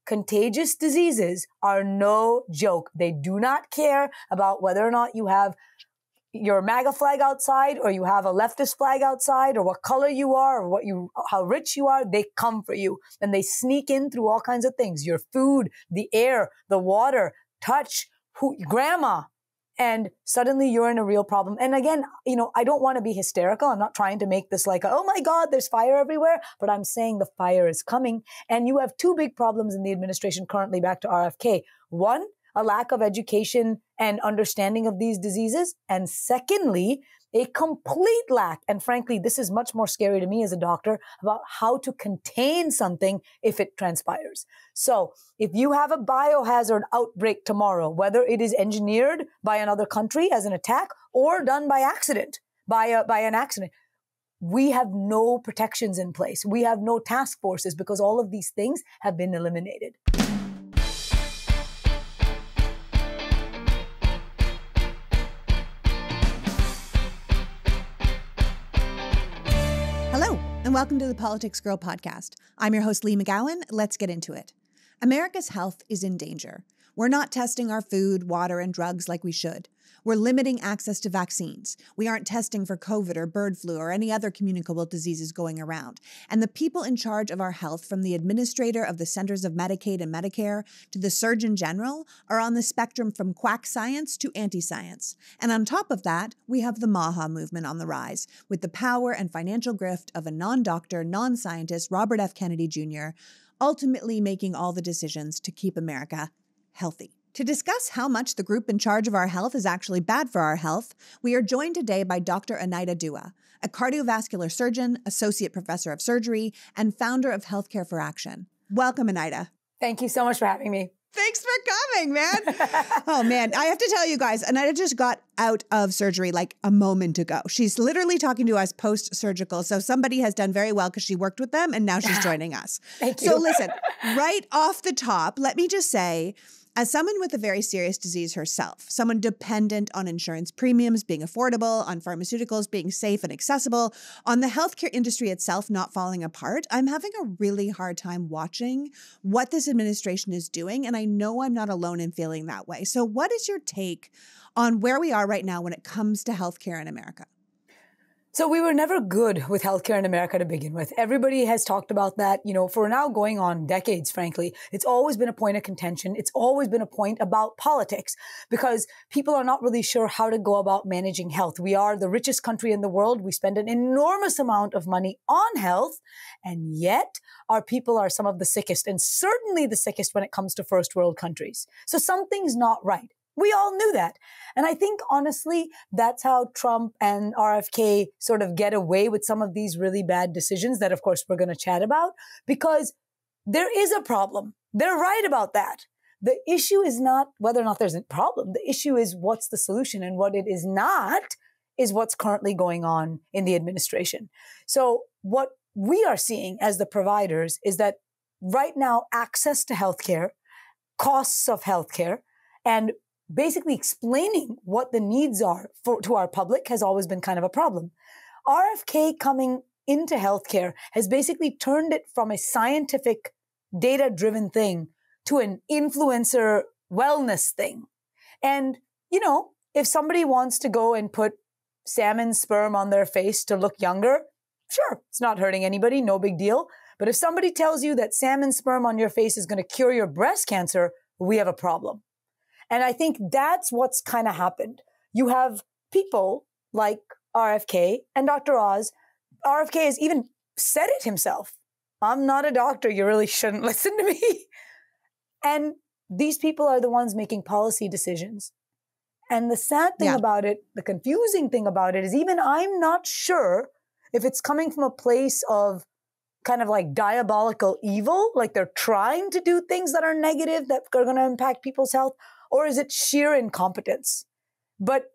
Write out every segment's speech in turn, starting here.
contagious diseases are no joke. They do not care about whether or not you have your MAGA flag outside or you have a leftist flag outside or what color you are or how rich you are. They come for you and they sneak in through all kinds of things. Your food, the air, the water, touch, grandma. And suddenly you're in a real problem. And again, I don't want to be hysterical. I'm not trying to make this like, oh my God, there's fire everywhere. But I'm saying the fire is coming. And you have two big problems in the administration currently, back to RFK. One, a lack of education and understanding of these diseases. And secondly, a complete lack. And frankly, this is much more scary to me as a doctor about how to contain something if it transpires. So if you have a biohazard outbreak tomorrow, whether it is engineered by another country as an attack or done by accident, by an accident, we have no protections in place. We have no task forces because all of these things have been eliminated. Hello, and welcome to the Politics Girl podcast. I'm your host, Lee McGowan. Let's get into it. America's health is in danger. We're not testing our food, water, and drugs like we should. We're limiting access to vaccines. We aren't testing for COVID or bird flu or any other communicable diseases going around. And the people in charge of our health, from the administrator of the Centers of Medicaid and Medicare to the Surgeon General, are on the spectrum from quack science to anti-science. And on top of that, we have the MAHA movement on the rise, with the power and financial grift of a non-doctor, non-scientist, Robert F. Kennedy Jr., ultimately making all the decisions to keep America healthy. To discuss how much the group in charge of our health is actually bad for our health, we are joined today by Dr. Anahita Dua, a cardiovascular surgeon, associate professor of surgery, and founder of Healthcare for Action. Welcome, Anahita. Thank you so much for having me. Thanks for coming, man. Oh, man. I have to tell you guys, Anahita just got out of surgery like a moment ago. She's literally talking to us post-surgical. So somebody has done very well because she worked with them and now she's joining us. Thank you. So listen, right off the top, let me just say, as someone with a very serious disease herself, someone dependent on insurance premiums being affordable, on pharmaceuticals being safe and accessible, on the healthcare industry itself not falling apart, I'm having a really hard time watching what this administration is doing. And I know I'm not alone in feeling that way. So what is your take on where we are right now when it comes to healthcare in America? So we were never good with healthcare in America to begin with. Everybody has talked about that, for now going on decades, frankly. It's always been a point of contention. It's always been a point about politics because people are not really sure how to go about managing health. We are the richest country in the world. We spend an enormous amount of money on health, and yet our people are some of the sickest, and certainly the sickest when it comes to first world countries. So something's not right. We all knew that. And I think, honestly, that's how Trump and RFK sort of get away with some of these really bad decisions that, of course, we're going to chat about, because there is a problem. They're right about that. The issue is not whether or not there's a problem. The issue is what's the solution, and what it is not is what's currently going on in the administration. So what we are seeing as the providers is that right now, access to healthcare, costs of healthcare, and basically explaining what the needs are to our public has always been kind of a problem. RFK coming into healthcare has basically turned it from a scientific, data-driven thing to an influencer wellness thing. And, if somebody wants to go and put salmon sperm on their face to look younger, sure, it's not hurting anybody, no big deal. But if somebody tells you that salmon sperm on your face is going to cure your breast cancer, we have a problem. And I think that's what's kind of happened. You have people like RFK and Dr. Oz. RFK has even said it himself. I'm not a doctor. You really shouldn't listen to me. And these people are the ones making policy decisions. And the sad thing about it, the confusing thing about it is even I'm not sure if it's coming from a place of kind of like diabolical evil, like they're trying to do things that are negative that are going to impact people's health, or is it sheer incompetence? But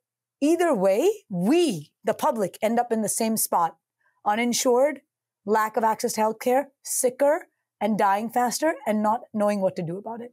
either way, we, the public, end up in the same spot. Uninsured, lack of access to healthcare, sicker, and dying faster, and not knowing what to do about it.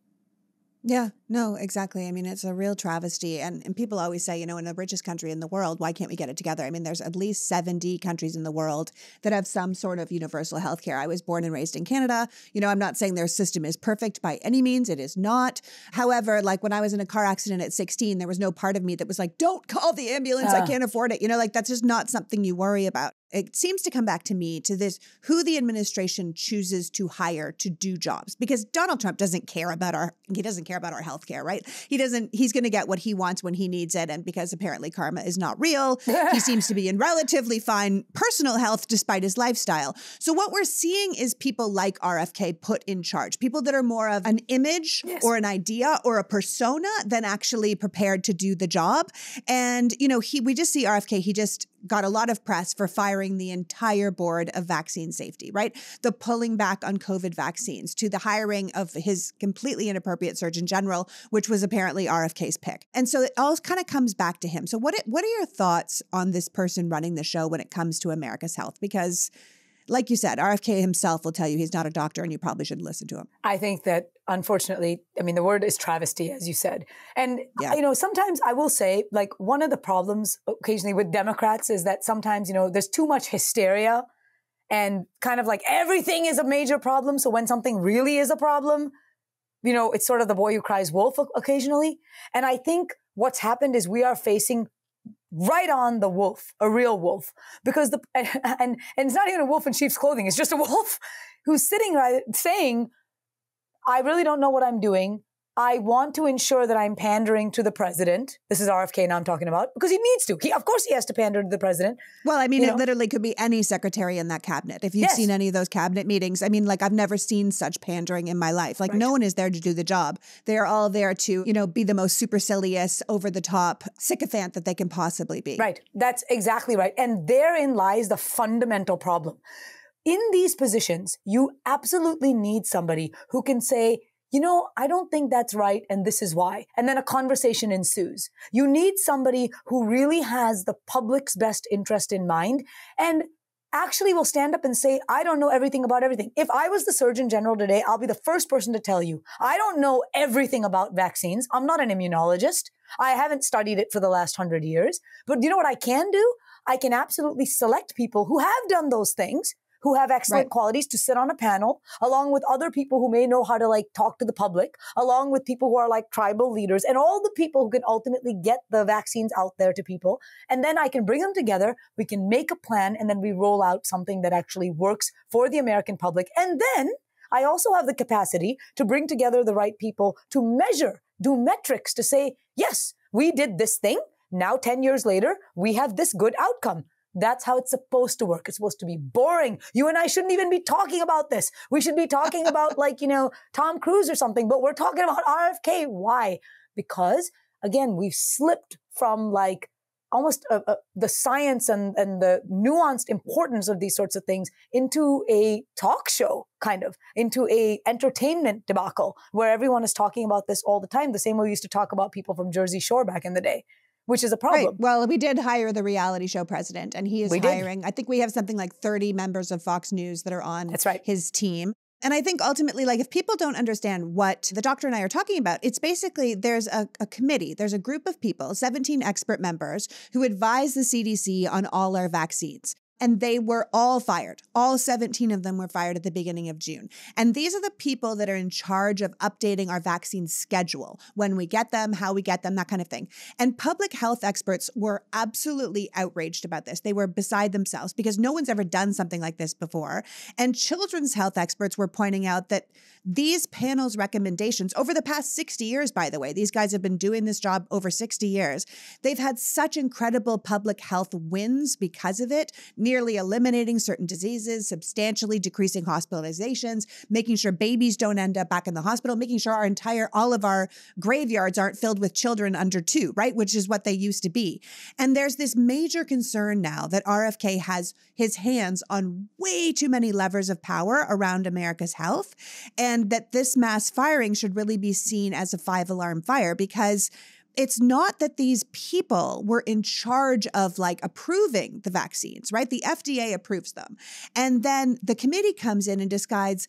Yeah, no, exactly. I mean, it's a real travesty. And people always say, in the richest country in the world, why can't we get it together? I mean, there's at least 70 countries in the world that have some sort of universal health care. I was born and raised in Canada. I'm not saying their system is perfect by any means. It is not. However, like when I was in a car accident at 16, there was no part of me that was like, don't call the ambulance. I can't afford it. Like that's just not something you worry about. It seems to come back to me to this, who the administration chooses to hire to do jobs, because Donald Trump doesn't care about our healthcare, right? He's going to get what he wants when he needs it. And because apparently karma is not real, he seems to be in relatively fine personal health despite his lifestyle. So what we're seeing is people like RFK put in charge, people that are more of an image or an idea or a persona than actually prepared to do the job. And, we just see RFK, he just got a lot of press for firing the entire board of vaccine safety, right? The pulling back on COVID vaccines, to the hiring of his completely inappropriate Surgeon General, which was apparently RFK's pick. And so it all kind of comes back to him. So what are your thoughts on this person running the show when it comes to America's health? Because like you said, RFK himself will tell you he's not a doctor and you probably shouldn't listen to him. I think that, unfortunately, the word is travesty, as you said. And, sometimes I will say, like, one of the problems occasionally with Democrats is that sometimes, there's too much hysteria and kind of like everything is a major problem. So when something really is a problem, it's sort of the boy who cries wolf occasionally. And I think what's happened is we are facing right on the wolf, a real wolf, because and it's not even a wolf in sheep's clothing. It's just a wolf who's sitting saying, I really don't know what I'm doing. I want to ensure that I'm pandering to the president. This is RFK now I'm talking about, because he needs to. Of course he has to pander to the president. Well, it literally could be any secretary in that cabinet. If you've seen any of those cabinet meetings, I've never seen such pandering in my life. Like no one is there to do the job. They are all there to, be the most supercilious, over the top sycophant that they can possibly be. Right. That's exactly right. And therein lies the fundamental problem. In these positions, you absolutely need somebody who can say, I don't think that's right, and this is why. And then a conversation ensues. You need somebody who really has the public's best interest in mind and actually will stand up and say, I don't know everything about everything. If I was the Surgeon General today, I'll be the first person to tell you, I don't know everything about vaccines. I'm not an immunologist. I haven't studied it for the last 100 years. But you know what I can do? I can absolutely select people who have done those things, who have excellent qualities, to sit on a panel, along with other people who may know how to talk to the public, along with people who are like tribal leaders, and all the people who can ultimately get the vaccines out there to people. And then I can bring them together, we can make a plan, and then we roll out something that actually works for the American public. And then I also have the capacity to bring together the right people to measure, do metrics to say, yes, we did this thing. Now, 10 years later, we have this good outcome. That's how it's supposed to work. It's supposed to be boring. You and I shouldn't even be talking about this. We should be talking about Tom Cruise or something, but we're talking about RFK. Why? Because again, we've slipped from almost the science and the nuanced importance of these sorts of things into a talk show, into a entertainment debacle where everyone is talking about this all the time, the same way we used to talk about people from Jersey Shore back in the day, which is a problem. Right. Well, we did hire the reality show president, and he is hiring, I think we have something like 30 members of Fox News that are on his team. And I think ultimately, if people don't understand what the doctor and I are talking about, it's basically there's a committee, there's a group of people, 17 expert members who advise the CDC on all our vaccines. And they were all fired. All 17 of them were fired at the beginning of June. And these are the people that are in charge of updating our vaccine schedule, when we get them, how we get them, that kind of thing. And public health experts were absolutely outraged about this. They were beside themselves because no one's ever done something like this before. And children's health experts were pointing out that these panels' recommendations over the past 60 years, by the way, these guys have been doing this job over 60 years. They've had such incredible public health wins because of it, nearly eliminating certain diseases, substantially decreasing hospitalizations, making sure babies don't end up back in the hospital, making sure all of our graveyards aren't filled with children under 2, right? Which is what they used to be. And there's this major concern now that RFK has his hands on way too many levers of power around America's health, and that this mass firing should really be seen as a 5-alarm fire, because it's not that these people were in charge of like approving the vaccines, right? The FDA approves them. And then the committee comes in and decides,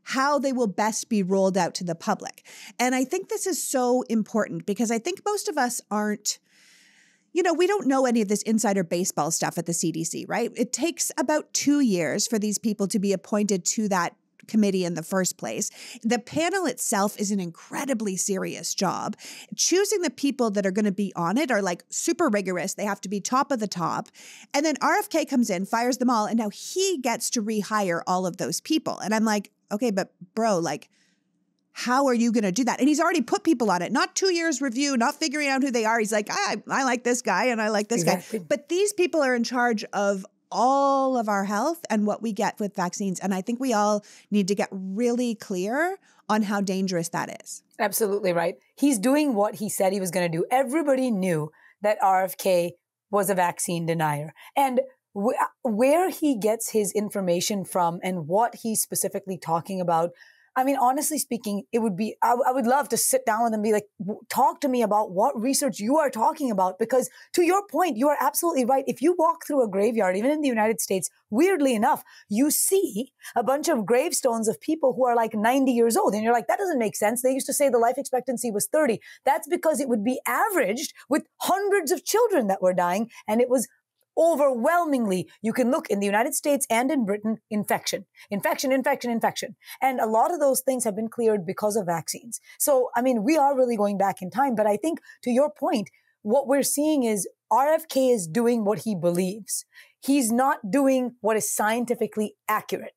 how they will best be rolled out to the public. And I think this is so important because I think most of us aren't, we don't know any of this insider baseball stuff at the CDC, right? It takes about 2 years for these people to be appointed to that committee in the first place. The panel itself is an incredibly serious job. Choosing the people that are going to be on it are like super rigorous. They have to be top of the top. And then RFK comes in, fires them all, and now he gets to rehire all of those people. And I'm like, okay, but bro, like, how are you going to do that? And he's already put people on it, not 2 years review, not figuring out who they are. He's like, I like this guy and I like this guy. But these people are in charge of all of our health and what we get with vaccines. And I think we all need to get really clear on how dangerous that is. Absolutely right. He's doing what he said he was going to do. Everybody knew that RFK was a vaccine denier. And where he gets his information from and what he's specifically talking about, I mean, honestly speaking, it would be, I would love to sit down with him and be like, talk to me about what research you are talking about. Because to your point, you are absolutely right. If you walk through a graveyard, even in the United States, weirdly enough, you see a bunch of gravestones of people who are like 90 years old. And you're like, that doesn't make sense. They used to say the life expectancy was 30. That's because it would be averaged with hundreds of children that were dying. And it was overwhelmingly, you can look in the United States and in Britain, infection. And a lot of those things have been cleared because of vaccines. So, I mean, we are really going back in time. But I think to your point, what we're seeing is RFK is doing what he believes. He's not doing what is scientifically accurate.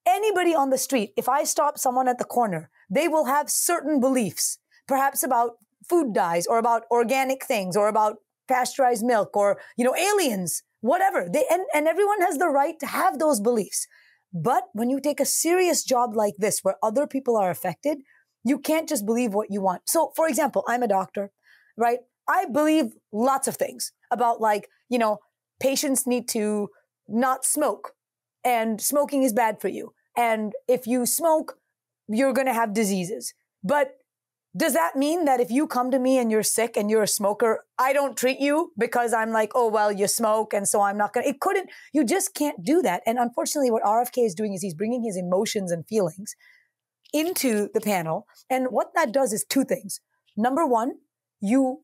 Anybody on the street, if I stop someone at the corner, they will have certain beliefs, perhaps about food dyes or about organic things or about pasteurized milk or, aliens, whatever. And everyone has the right to have those beliefs. But when you take a serious job like this, where other people are affected, you can't just believe what you want. So, for example, I'm a doctor, right? I believe lots of things about patients need to not smoke and smoking is bad for you. And if you smoke, you're going to have diseases. But does that mean that if you come to me and you're sick and you're a smoker, I don't treat you because I'm like, oh, well, you smoke. And so I'm not going to, you just can't do that. And unfortunately, what RFK is doing is he's bringing his emotions and feelings into the panel. And what that does is two things. Number one, you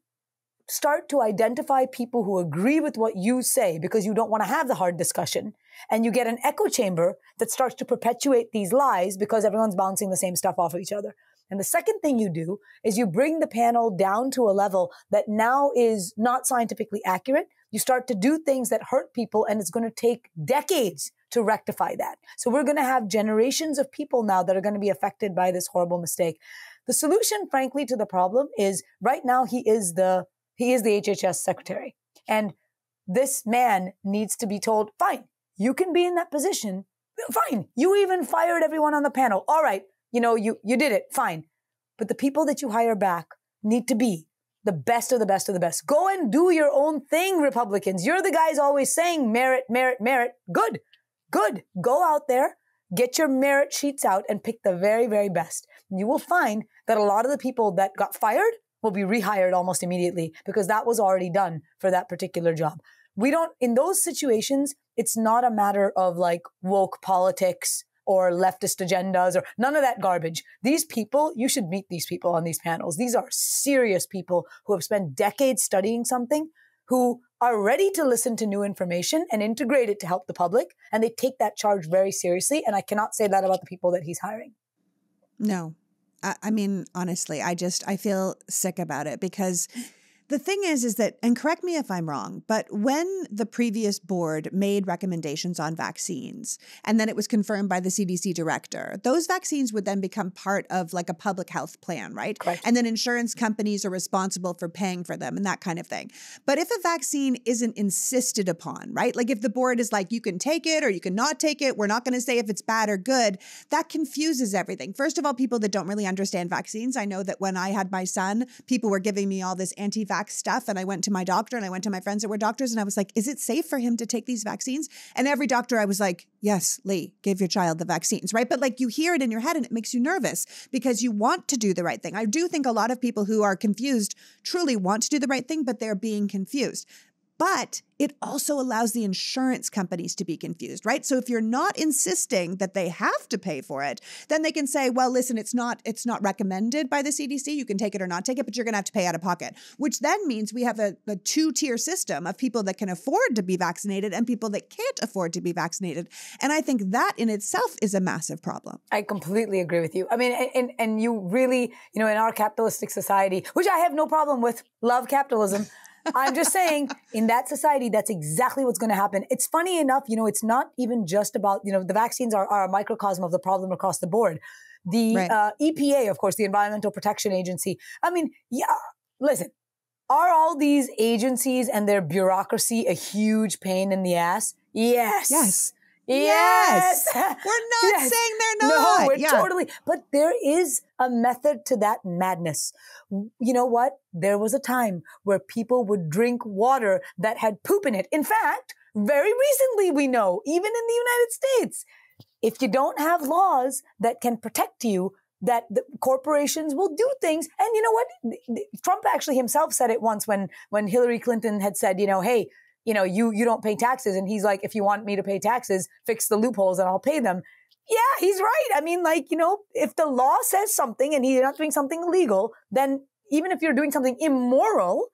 start to identify people who agree with what you say because you don't want to have the hard discussion. And you get an echo chamber that starts to perpetuate these lies because everyone's bouncing the same stuff off of each other. And the second thing you do is you bring the panel down to a level that now is not scientifically accurate. You start to do things that hurt people, and it's going to take decades to rectify that. So we're going to have generations of people now that are going to be affected by this horrible mistake. The solution, frankly, to the problem is right now he is the HHS secretary. And this man needs to be told, fine, you can be in that position. Fine. You even fired everyone on the panel. All right. You did it. Fine. But the people that you hire back need to be the best of the best of the best. Go and do your own thing, Republicans. You're the guys always saying merit, merit, merit. Good. Go out there, get your merit sheets out and pick the very, very best. And you will find that a lot of the people that got fired will be rehired almost immediately because that was already done for that particular job. In those situations, it's not a matter of like woke politics or leftist agendas or none of that garbage. These people, you should meet these people on these panels. These are serious people who have spent decades studying something, who are ready to listen to new information and integrate it to help the public. And they take that charge very seriously. And I cannot say that about the people that he's hiring. No, I mean, honestly, I feel sick about it because the thing is that, and correct me if I'm wrong, but when the previous board made recommendations on vaccines, and then it was confirmed by the CDC director, those vaccines would then become part of like a public health plan, right? Correct. And then insurance companies are responsible for paying for them and that kind of thing. But if a vaccine isn't insisted upon, right? Like if the board is like, you can take it or you can not take it, we're not going to say if it's bad or good, that confuses everything. First of all, people that don't really understand vaccines, I know that when I had my son, people were giving me all this anti-vaccine anti-vax stuff. And I went to my doctor and I went to my friends that were doctors and I was like, is it safe for him to take these vaccines? And every doctor I was like, yes, Lee, give your child the vaccines, right? But like you hear it in your head and it makes you nervous because you want to do the right thing. I do think a lot of people who are confused truly want to do the right thing, but they're being confused. But it also allows the insurance companies to be confused, right? So if you're not insisting that they have to pay for it, then they can say, well, listen, it's not recommended by the CDC. You can take it or not take it, but you're going to have to pay out of pocket, which then means we have a two-tier system of people that can afford to be vaccinated and people that can't afford to be vaccinated. And I think that in itself is a massive problem. I completely agree with you. I mean, and you really, in our capitalistic society, which I have no problem with, love capitalism, I'm just saying, in that society, that's exactly what's going to happen. It's funny enough, it's not even just about, the vaccines are a microcosm of the problem across the board. The EPA, of course, the Environmental Protection Agency. I mean, listen, are all these agencies and their bureaucracy a huge pain in the ass? Yes. Yes. Yes. We're not saying they're not. No, we're totally. But there is a method to that madness. You know what? There was a time where people would drink water that had poop in it. In fact, very recently we know, even in the United States, if you don't have laws that can protect you, that the corporations will do things. And you know what? Trump actually himself said it once when Hillary Clinton had said, hey, you don't pay taxes. And he's like, if you want me to pay taxes, fix the loopholes and I'll pay them. Yeah, he's right. I mean, if the law says something and you're not doing something illegal, then even if you're doing something immoral,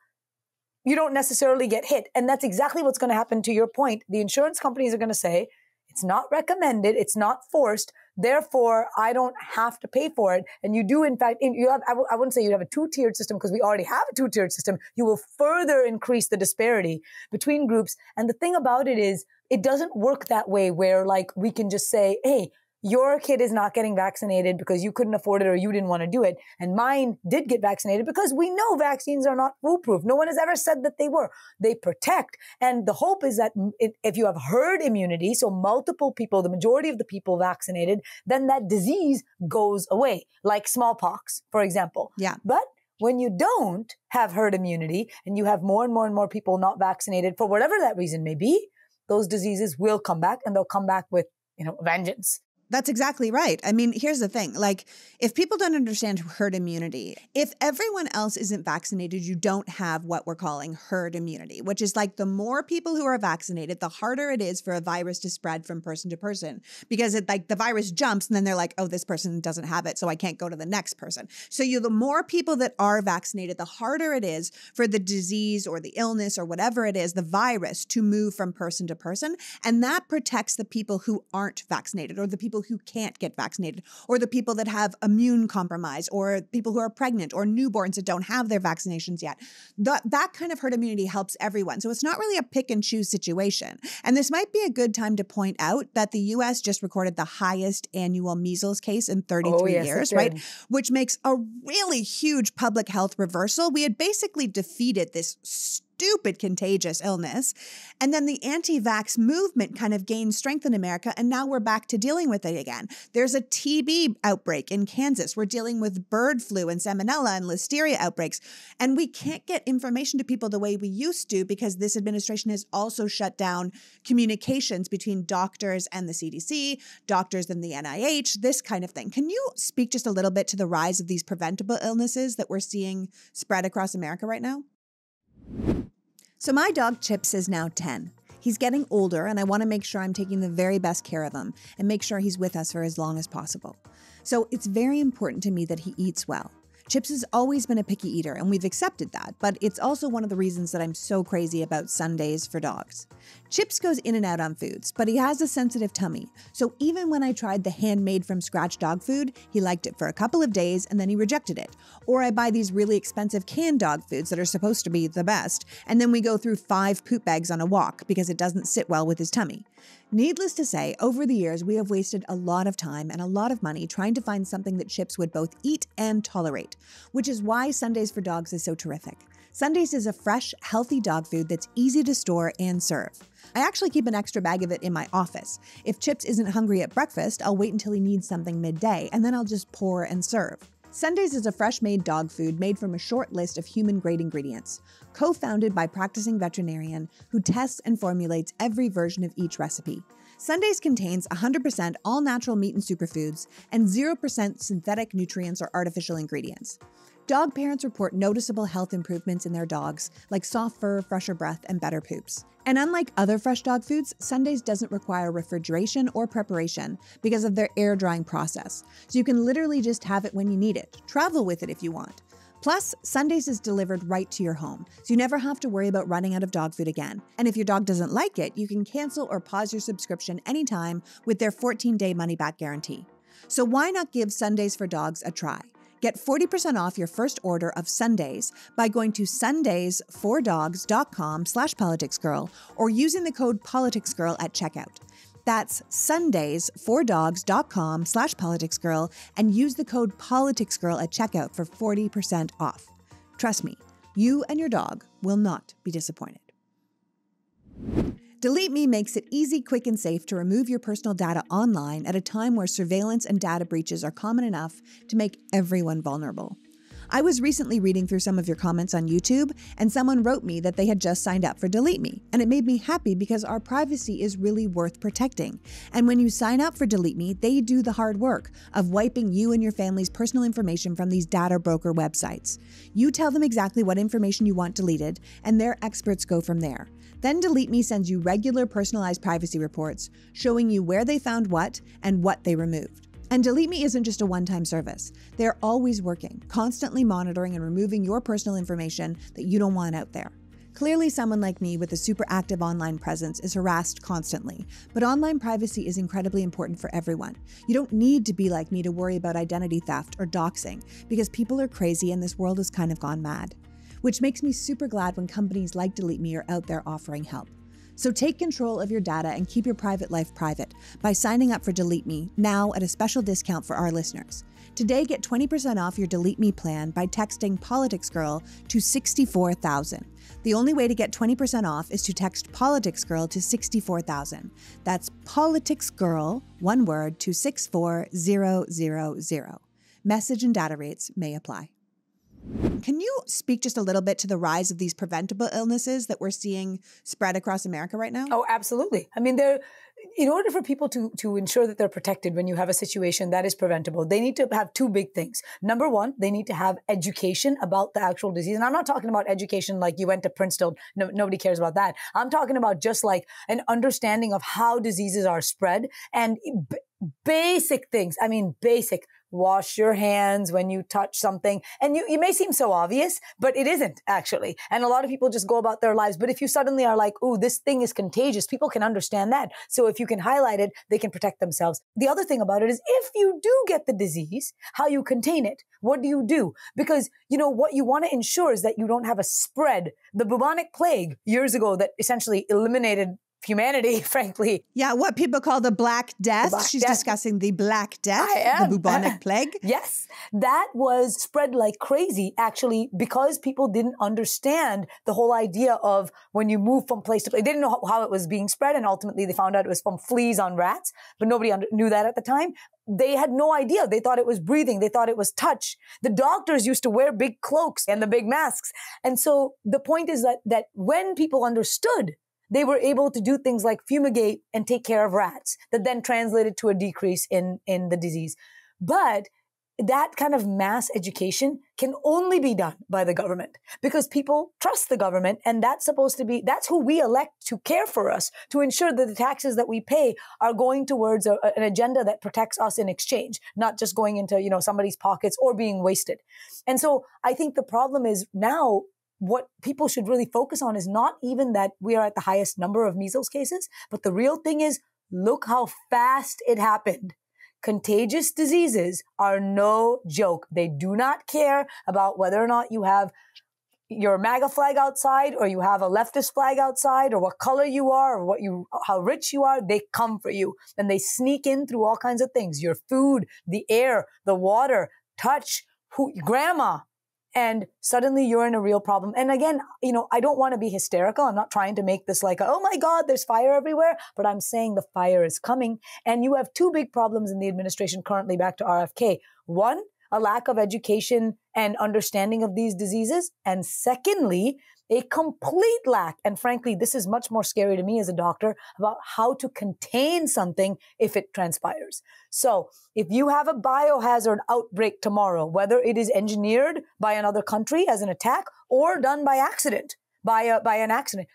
you don't necessarily get hit. And that's exactly what's going to happen to your point. The insurance companies are going to say, it's not recommended, it's not forced, therefore I don't have to pay for it. And you do, in fact, I wouldn't say you have a two-tiered system because we already have a two-tiered system. You will further increase the disparity between groups. And the thing about it is, it doesn't work that way where we can just say, hey, your kid is not getting vaccinated because you couldn't afford it or you didn't want to do it. And mine did get vaccinated because we know vaccines are not foolproof. No one has ever said that they were. They protect. And the hope is that if you have herd immunity, so multiple people, the majority of the people vaccinated, then that disease goes away, like smallpox, for example. Yeah. But when you don't have herd immunity and you have more and more and more people not vaccinated for whatever that reason may be, those diseases will come back and they'll come back with, vengeance. That's exactly right. I mean, here's the thing. If people don't understand herd immunity, if everyone else isn't vaccinated, you don't have what we're calling herd immunity, which is the more people who are vaccinated, the harder it is for a virus to spread from person to person because the virus jumps and then they're like, oh, this person doesn't have it, so I can't go to the next person. So the more people that are vaccinated, the harder it is for the disease or the illness or whatever it is, the virus to move from person to person. And that protects the people who aren't vaccinated or the people who can't get vaccinated or the people that have immune compromise or people who are pregnant or newborns that don't have their vaccinations yet. That kind of herd immunity helps everyone. So it's not really a pick and choose situation. And this might be a good time to point out that the US just recorded the highest annual measles case in 33 years, right? Which makes a really huge public health reversal. We had basically defeated this stupid contagious illness. And then the anti-vax movement kind of gained strength in America. And now we're back to dealing with it again. There's a TB outbreak in Kansas. We're dealing with bird flu and salmonella and listeria outbreaks. And we can't get information to people the way we used to because this administration has also shut down communications between doctors and the CDC, doctors and the NIH, this kind of thing. Can you speak just a little bit to the rise of these preventable illnesses that we're seeing spread across America right now? So my dog Chips is now 10. He's getting older and I want to make sure I'm taking the very best care of him and make sure he's with us for as long as possible. So it's very important to me that he eats well. Chips has always been a picky eater and we've accepted that, but it's also one of the reasons that I'm so crazy about Sundays for dogs. Chips goes in and out on foods, but he has a sensitive tummy. So even when I tried the handmade from scratch dog food, he liked it for a couple of days and then he rejected it. Or I buy these really expensive canned dog foods that are supposed to be the best, and then we go through 5 poop bags on a walk because it doesn't sit well with his tummy. Needless to say, over the years, we have wasted a lot of time and a lot of money trying to find something that Chips would both eat and tolerate, which is why Sundays for Dogs is so terrific. Sundays is a fresh, healthy dog food that's easy to store and serve. I actually keep an extra bag of it in my office. If Chips isn't hungry at breakfast, I'll wait until he needs something midday, and then I'll just pour and serve. Sundays is a fresh-made dog food made from a short list of human-grade ingredients, co-founded by practicing veterinarian who tests and formulates every version of each recipe. Sundays contains 100% all-natural meat and superfoods and 0% synthetic nutrients or artificial ingredients. Dog parents report noticeable health improvements in their dogs, like soft fur, fresher breath, and better poops. And unlike other fresh dog foods, Sundays doesn't require refrigeration or preparation because of their air drying process. So you can literally just have it when you need it. Travel with it if you want. Plus, Sundays is delivered right to your home, so you never have to worry about running out of dog food again. And if your dog doesn't like it, you can cancel or pause your subscription anytime with their 14-day money-back guarantee. So why not give Sundays for Dogs a try? Get 40% off your first order of Sundays by going to sundays4dogs.com/politicsgirl or using the code politicsgirl at checkout. That's sundays4dogs.com/politicsgirl and use the code politicsgirl at checkout for 40% off. Trust me, you and your dog will not be disappointed. Delete Me makes it easy, quick, and safe to remove your personal data online at a time where surveillance and data breaches are common enough to make everyone vulnerable. I was recently reading through some of your comments on YouTube, and someone wrote me that they had just signed up for Delete Me, and it made me happy because our privacy is really worth protecting. And when you sign up for Delete Me, they do the hard work of wiping you and your family's personal information from these data broker websites. You tell them exactly what information you want deleted, and their experts go from there. Then Delete Me sends you regular personalized privacy reports showing you where they found what and what they removed. And Delete Me isn't just a one-time service. They're always working, constantly monitoring and removing your personal information that you don't want out there. Clearly, someone like me with a super active online presence is harassed constantly, but online privacy is incredibly important for everyone. You don't need to be like me to worry about identity theft or doxing, because people are crazy and this world has kind of gone mad. Which makes me super glad when companies like Delete Me are out there offering help. So take control of your data and keep your private life private by signing up for Delete Me now at a special discount for our listeners. Today, get 20% off your Delete Me plan by texting PoliticsGirl to 64,000. The only way to get 20% off is to text PoliticsGirl to 64,000. That's PoliticsGirl, one word, to 64000. Message and data rates may apply. Can you speak just a little bit to the rise of these preventable illnesses that we're seeing spread across America right now? Oh, absolutely. I mean, in order for people to ensure that they're protected when you have a situation that is preventable, they need to have two big things. Number one, they need to have education about the actual disease. And I'm not talking about education like you went to Princeton. No, nobody cares about that. I'm talking about just like an understanding of how diseases are spread and basic things. I mean, basic. Wash your hands when you touch something. And you may seem so obvious, but it isn't actually. And a lot of people just go about their lives. But if you suddenly are like, ooh, this thing is contagious, people can understand that. So if you can highlight it, they can protect themselves. The other thing about it is if you do get the disease, how you contain it. What do you do? Because, what you want to ensure is that you don't have a spread. The bubonic plague years ago that essentially eliminated humanity, frankly. Yeah, what people call the Black Death. She's discussing the Black Death, the bubonic plague. Yes, that was spread like crazy, actually, because people didn't understand the whole idea of when you move from place to place. They didn't know how it was being spread, and ultimately they found out it was from fleas on rats, but nobody knew that at the time. They had no idea. They thought it was breathing. They thought it was touch. The doctors used to wear big cloaks and the big masks. And so the point is that when people understood, they were able to do things like fumigate and take care of rats that then translated to a decrease in the disease. But that kind of mass education can only be done by the government because people trust the government, and that's who we elect to care for us, to ensure that the taxes that we pay are going towards an agenda that protects us in exchange, not just going into, somebody's pockets or being wasted. And so I think the problem is now, what people should really focus on is not even that we are at the highest number of measles cases, but the real thing is, look how fast it happened. Contagious diseases are no joke. They do not care about whether or not you have your MAGA flag outside or you have a leftist flag outside or what color you are or how rich you are. They come for you and they sneak in through all kinds of things. Your food, the air, the water, touch, grandma. And suddenly you're in a real problem. And again, I don't want to be hysterical. I'm not trying to make this like, oh my God, there's fire everywhere. But I'm saying the fire is coming. And you have two big problems in the administration currently, back to RFK. One, a lack of education and understanding of these diseases. And secondly, a complete lack, and frankly, this is much more scary to me as a doctor, about how to contain something if it transpires. So if you have a biohazard outbreak tomorrow, whether it is engineered by another country as an attack or done by accident, by an accident,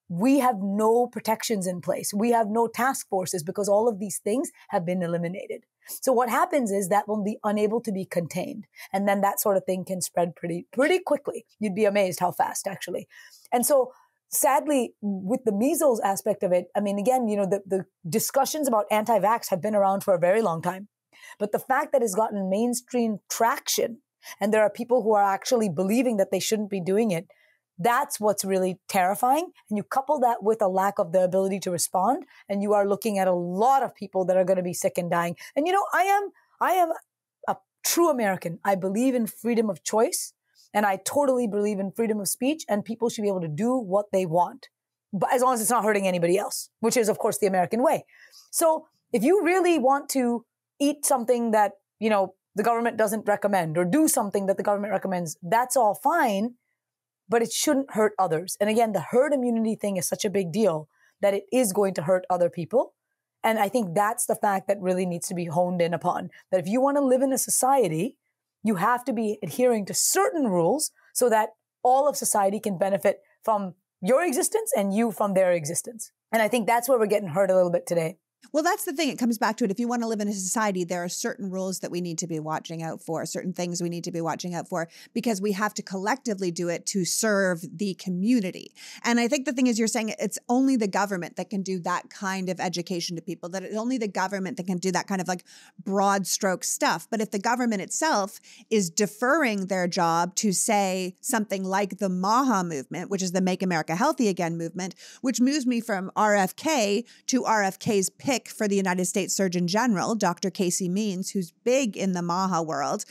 we have no protections in place. We have no task forces because all of these things have been eliminated. So what happens is that will be unable to be contained. And then that sort of thing can spread pretty quickly. You'd be amazed how fast, actually. And so sadly, with the measles aspect of it, I mean, again, the discussions about anti-vax have been around for a very long time. But the fact that it's gotten mainstream traction and there are people who are actually believing that they shouldn't be doing it, that's what's really terrifying. And you couple that with a lack of the ability to respond, and you are looking at a lot of people that are going to be sick and dying. And I am a true American. I believe in freedom of choice, and I totally believe in freedom of speech, and people should be able to do what they want, but as long as it's not hurting anybody else, which is, of course, the American way. So if you really want to eat something that, the government doesn't recommend, or do something that the government recommends, that's all fine. But it shouldn't hurt others. And again, the herd immunity thing is such a big deal that it is going to hurt other people. And I think that's the fact that really needs to be honed in upon. That if you want to live in a society, you have to be adhering to certain rules so that all of society can benefit from your existence and you from their existence. And I think that's where we're getting hurt a little bit today. Well, that's the thing. It comes back to it. If you want to live in a society, there are certain rules that we need to be watching out for, certain things we need to be watching out for, because we have to collectively do it to serve the community. And I think the thing is, you're saying it's only the government that can do that kind of education to people, that it's only the government that can do that kind of like broad stroke stuff. But if the government itself is deferring their job to, say, something like the MAHA movement, which is the Make America Healthy Again movement, which moves me from RFK to RFK's pick for the United States Surgeon General, Dr. Casey Means, who's big in the MAHA world,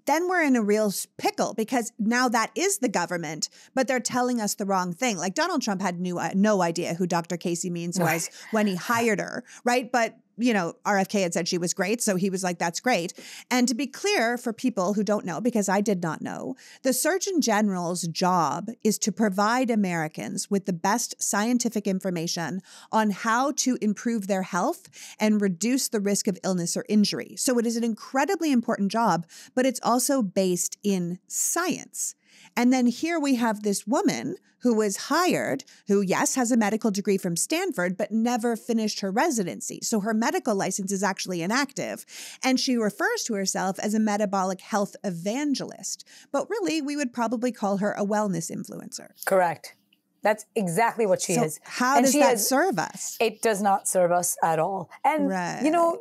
then we're in a real pickle, because now that is the government, but they're telling us the wrong thing. Like Donald Trump had no idea who Dr. Casey Means was when he hired her, right? But RFK had said she was great. So he was like, that's great. And to be clear for people who don't know, because I did not know, the Surgeon General's job is to provide Americans with the best scientific information on how to improve their health and reduce the risk of illness or injury. So it is an incredibly important job, but it's also based in science. And then here we have this woman who was hired, who, yes, has a medical degree from Stanford, but never finished her residency. So her medical license is actually inactive. And she refers to herself as a metabolic health evangelist. But really, we would probably call her a wellness influencer. Correct. That's exactly what she is. How does that serve us? It does not serve us at all. And,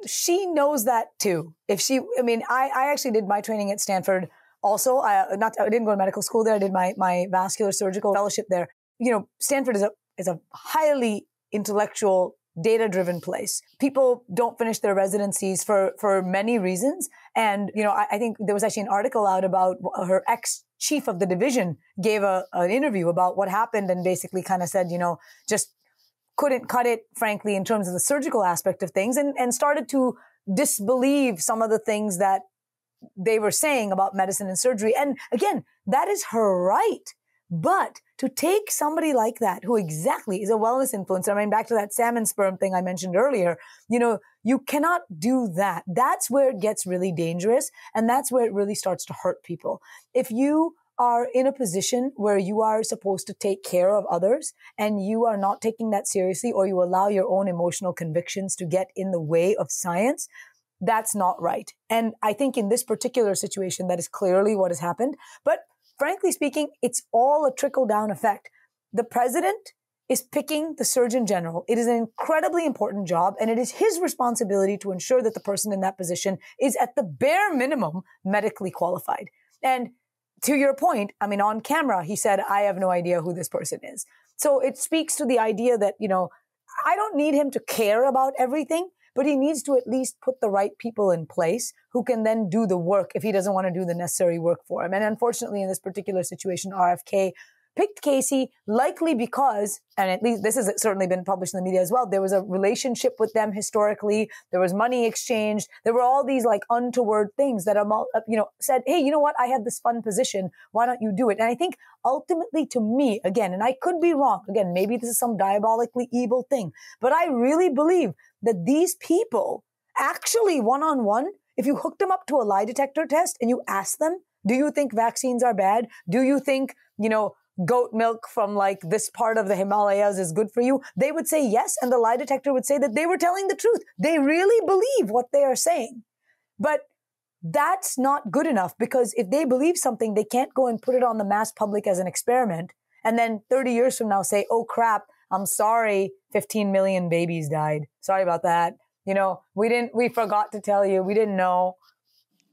she knows that too. I actually did my training at Stanford. Also, I didn't go to medical school there. I did my vascular surgical fellowship there. Stanford is a highly intellectual, data-driven place. People don't finish their residencies for many reasons. And, I think there was actually an article out about her ex-chief of the division gave an interview about what happened and basically kind of said, just couldn't cut it, frankly, in terms of the surgical aspect of things, and started to disbelieve some of the things that they were saying about medicine and surgery. And again, that is her right. But to take somebody like that, who exactly is a wellness influencer, back to that salmon sperm thing I mentioned earlier, you cannot do that. That's where it gets really dangerous. And that's where it really starts to hurt people. If you are in a position where you are supposed to take care of others and you are not taking that seriously, or you allow your own emotional convictions to get in the way of science, that's not right. And I think in this particular situation, that is clearly what has happened. But frankly speaking, it's all a trickle-down effect. The president is picking the Surgeon General. It is an incredibly important job, and it is his responsibility to ensure that the person in that position is at the bare minimum medically qualified. And to your point, on camera, he said, I have no idea who this person is. So it speaks to the idea that, I don't need him to care about everything, but he needs to at least put the right people in place who can then do the work if he doesn't want to do the necessary work for him. And unfortunately, in this particular situation, RFK picked Casey likely because, and at least this has certainly been published in the media as well, there was a relationship with them historically. There was money exchanged. There were all these like untoward things that said, hey, you know what? I have this fun position. Why don't you do it? And I think ultimately to me, again, and I could be wrong. Again, maybe this is some diabolically evil thing, but I really believe that these people actually one-on-one, if you hook them up to a lie detector test and you ask them, do you think vaccines are bad? Do you think, goat milk from like this part of the Himalayas is good for you? They would say yes. And the lie detector would say that they were telling the truth. They really believe what they are saying. But that's not good enough, because if they believe something, they can't go and put it on the mass public as an experiment. And then 30 years from now say, oh crap, I'm sorry, 15 million babies died. Sorry about that. We forgot to tell you. We didn't know.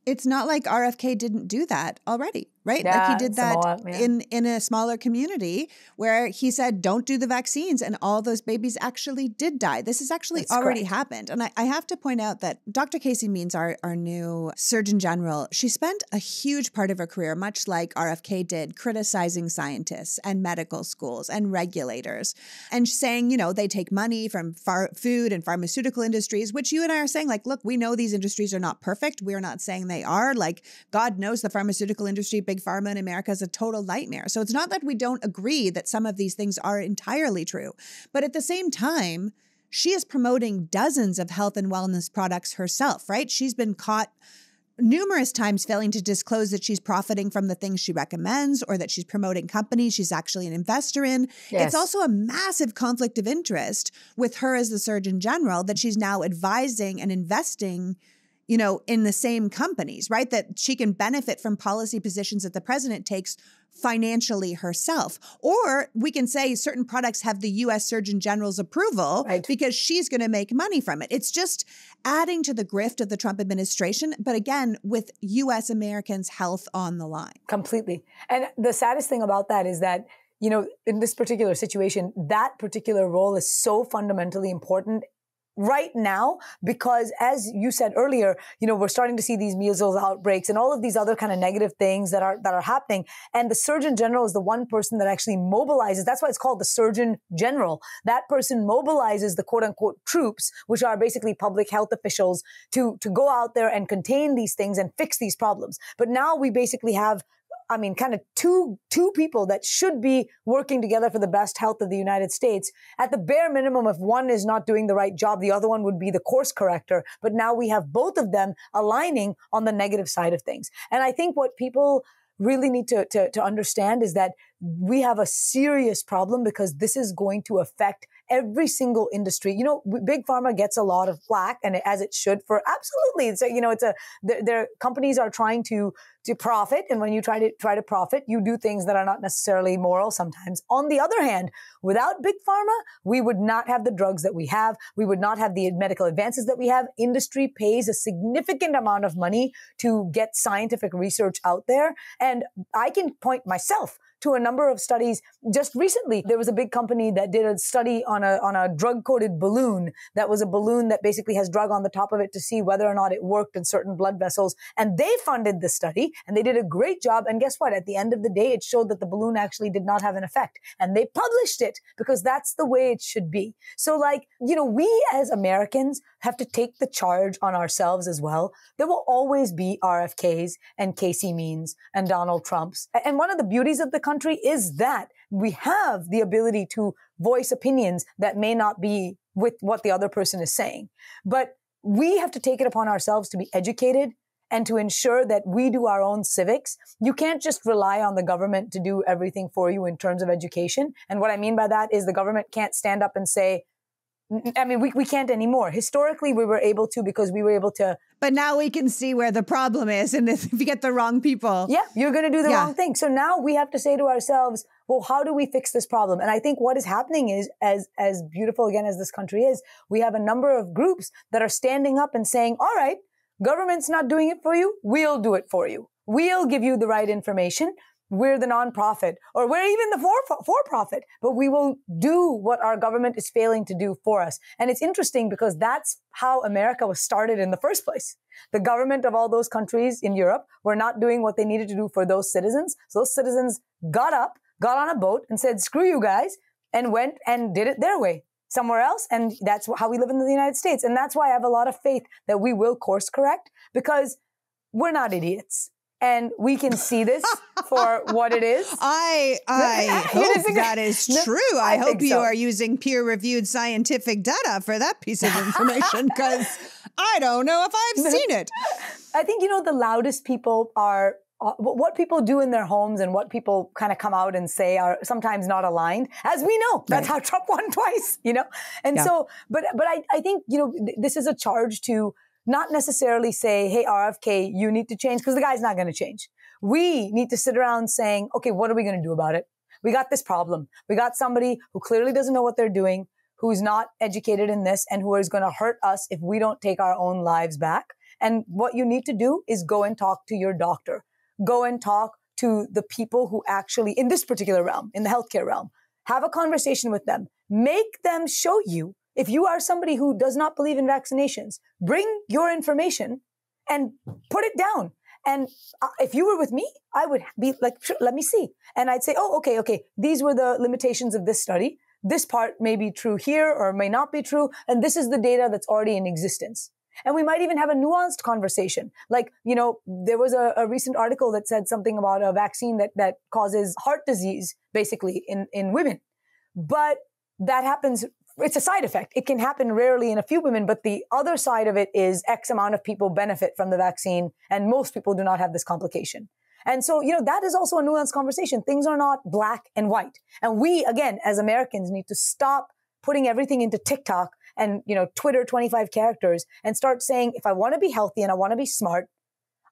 It's not like RFK didn't do that already, right? Yeah, like he did that in a smaller community where he said, don't do the vaccines. And all those babies actually did die. This has actually already happened. And I have to point out that Dr. Casey Means, our new Surgeon General, she spent a huge part of her career, much like RFK did, criticizing scientists and medical schools and regulators and saying, they take money from food and pharmaceutical industries, which you and I are saying, like, look, we know these industries are not perfect. We're not saying they are. Like, God knows the pharmaceutical industry, big pharma in America, is a total nightmare. So it's not that we don't agree that some of these things are entirely true. But at the same time, she is promoting dozens of health and wellness products herself, right? She's been caught numerous times failing to disclose that she's profiting from the things she recommends or that she's promoting companies she's actually an investor in. Yes. It's also a massive conflict of interest with her as the Surgeon General that she's now advising and investing in the same companies, right? That she can benefit from policy positions that the president takes financially herself. Or we can say certain products have the U.S. Surgeon General's approval because she's going to make money from it. It's just adding to the grift of the Trump administration, but again, with U.S. Americans' health on the line. Completely. And the saddest thing about that is that, in this particular situation, that particular role is so fundamentally important right now, because as you said earlier, we're starting to see these measles outbreaks and all of these other kind of negative things that are happening. And the Surgeon General is the one person that actually mobilizes. That's why it's called the Surgeon General. That person mobilizes the quote unquote troops, which are basically public health officials, to go out there and contain these things and fix these problems. But now we basically have kind of two people that should be working together for the best health of the United States. At the bare minimum, if one is not doing the right job, the other one would be the course corrector. But now we have both of them aligning on the negative side of things. And I think what people really need to understand is that we have a serious problem, because this is going to affect every single industry. Big pharma gets a lot of flack, and as it should, for absolutely. Their companies are trying to profit. And when you try to profit, you do things that are not necessarily moral sometimes. On the other hand, without big pharma, we would not have the drugs that we have. We would not have the medical advances that we have. Industry pays a significant amount of money to get scientific research out there. And I can point myself to a number of studies. Just recently, there was a big company that did a study on a drug-coated balloon. That was a balloon that basically has drug on the top of it to see whether or not it worked in certain blood vessels. And they funded the study, and they did a great job. And guess what? At the end of the day, it showed that the balloon actually did not have an effect. And they published it, because that's the way it should be. So we as Americans have to take the charge on ourselves as well. There will always be RFKs and Casey Means and Donald Trumps. And one of the beauties of the country is that we have the ability to voice opinions that may not be with what the other person is saying. But we have to take it upon ourselves to be educated and to ensure that we do our own civics. You can't just rely on the government to do everything for you in terms of education. And what I mean by that is the government can't stand up and say, we can't anymore. Historically, we were able to, because we were able to. But now we can see where the problem is. And if you get the wrong people. Yeah, you're going to do the wrong thing. So now we have to say to ourselves, well, how do we fix this problem? And I think what is happening is, as beautiful again as this country is, we have a number of groups that are standing up and saying, all right, government's not doing it for you. We'll do it for you. We'll give you the right information. We're the nonprofit, or we're even the for-profit, but we will do what our government is failing to do for us. And it's interesting, because that's how America was started in the first place. The government of all those countries in Europe were not doing what they needed to do for those citizens. So those citizens got up, got on a boat and said, screw you guys, and went and did it their way somewhere else. And that's how we live in the United States. And that's why I have a lot of faith that we will course correct, because we're not idiots. And we can see this for what it is. I hope that is true. I hope you are using peer-reviewed scientific data for that piece of information, because I don't know if I've seen it. I think, the loudest people are what people do in their homes and what people kind of come out and say are sometimes not aligned, as we know. That's how Trump won twice, And so, but I think, this is a charge to not necessarily say, hey, RFK, you need to change, because the guy's not going to change. We need to sit around saying, okay, what are we going to do about it? We got this problem. We got somebody who clearly doesn't know what they're doing, who's not educated in this, and who is going to hurt us if we don't take our own lives back. And what you need to do is go and talk to your doctor. Go and talk to the people who actually, in this particular realm, in the healthcare realm, have a conversation with them. Make them show you. If you are somebody who does not believe in vaccinations, bring your information and put it down. And if you were with me, I would be like, sure, let me see. And I'd say, oh, okay. These were the limitations of this study. This part may be true here or may not be true. And this is the data that's already in existence. And we might even have a nuanced conversation. Like, there was a recent article that said something about a vaccine that causes heart disease, basically, in women. But that happens. It's a side effect. It can happen rarely in a few women, but the other side of it is X amount of people benefit from the vaccine, and most people do not have this complication. And so, that is also a nuanced conversation. Things are not black and white. And we, again, as Americans, need to stop putting everything into TikTok and, Twitter 25 characters and start saying, if I want to be healthy and I want to be smart,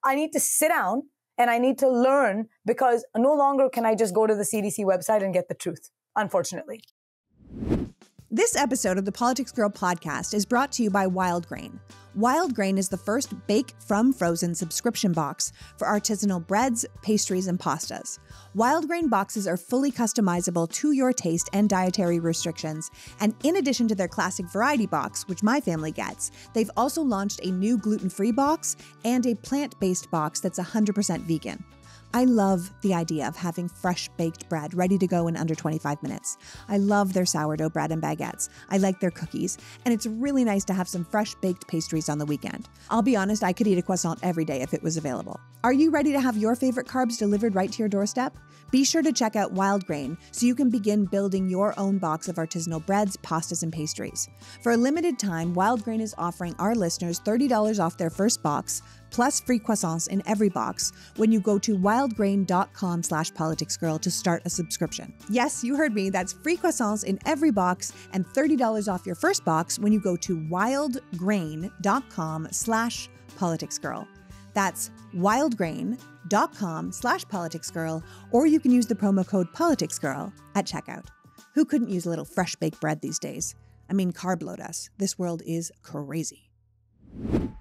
I need to sit down and I need to learn, because no longer can I just go to the CDC website and get the truth, unfortunately. This episode of the Politics Girl podcast is brought to you by Wild Grain. Wild Grain is the first bake from frozen subscription box for artisanal breads, pastries, and pastas. Wild Grain boxes are fully customizable to your taste and dietary restrictions. And in addition to their classic variety box, which my family gets, they've also launched a new gluten-free box and a plant-based box that's 100% vegan. I love the idea of having fresh baked bread ready to go in under 25 minutes. I love their sourdough bread and baguettes. I like their cookies. And it's really nice to have some fresh baked pastries on the weekend. I'll be honest, I could eat a croissant every day if it was available. Are you ready to have your favorite carbs delivered right to your doorstep? Be sure to check out Wild Grain so you can begin building your own box of artisanal breads, pastas, and pastries. For a limited time, Wild Grain is offering our listeners $30 off their first box, plus free croissants in every box when you go to wildgrain.com/politicsgirl to start a subscription. Yes, you heard me. That's free croissants in every box and $30 off your first box when you go to wildgrain.com/politicsgirl. That's wildgrain.com/politicsgirl, or you can use the promo code politicsgirl at checkout. Who couldn't use a little fresh baked bread these days? I mean, carb load us. This world is crazy.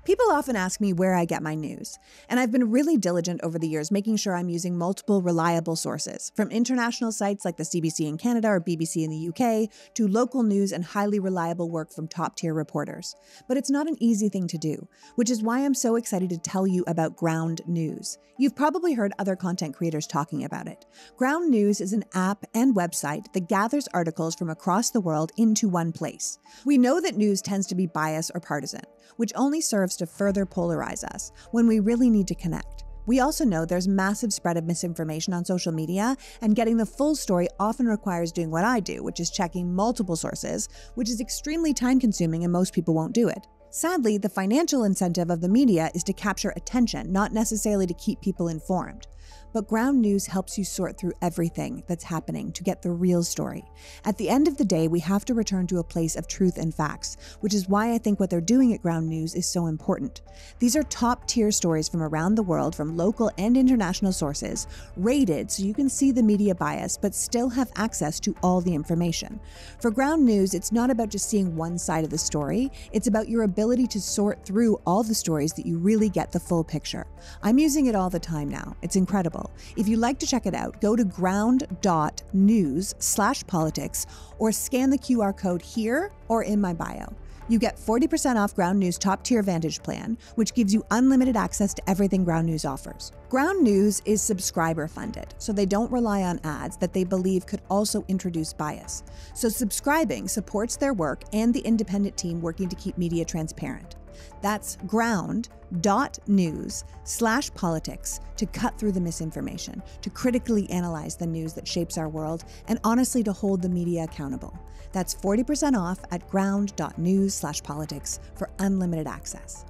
People often ask me where I get my news, and I've been really diligent over the years making sure I'm using multiple reliable sources, from international sites like the CBC in Canada or BBC in the UK, to local news and highly reliable work from top-tier reporters. But it's not an easy thing to do, which is why I'm so excited to tell you about Ground News. You've probably heard other content creators talking about it. Ground News is an app and website that gathers articles from across the world into one place. We know that news tends to be biased or partisan, which only serves to further polarize us when we really need to connect. We also know there's massive spread of misinformation on social media, and getting the full story often requires doing what I do, which is checking multiple sources, which is extremely time-consuming and most people won't do it. Sadly, the financial incentive of the media is to capture attention, not necessarily to keep people informed. But Ground News helps you sort through everything that's happening to get the real story. At the end of the day, we have to return to a place of truth and facts, which is why I think what they're doing at Ground News is so important. These are top-tier stories from around the world, from local and international sources, rated so you can see the media bias, but still have access to all the information. For Ground News, it's not about just seeing one side of the story. It's about your ability to sort through all the stories that you really get the full picture. I'm using it all the time now. It's incredible. If you'd like to check it out, go to ground.news/politics or scan the QR code here or in my bio. You get 40% off Ground News Top Tier Vantage Plan, which gives you unlimited access to everything Ground News offers. Ground News is subscriber funded, so they don't rely on ads that they believe could also introduce bias. So subscribing supports their work and the independent team working to keep media transparent. That's ground.news/politics to cut through the misinformation, to critically analyze the news that shapes our world, and honestly to hold the media accountable. That's 40% off at ground.news/politics for unlimited access.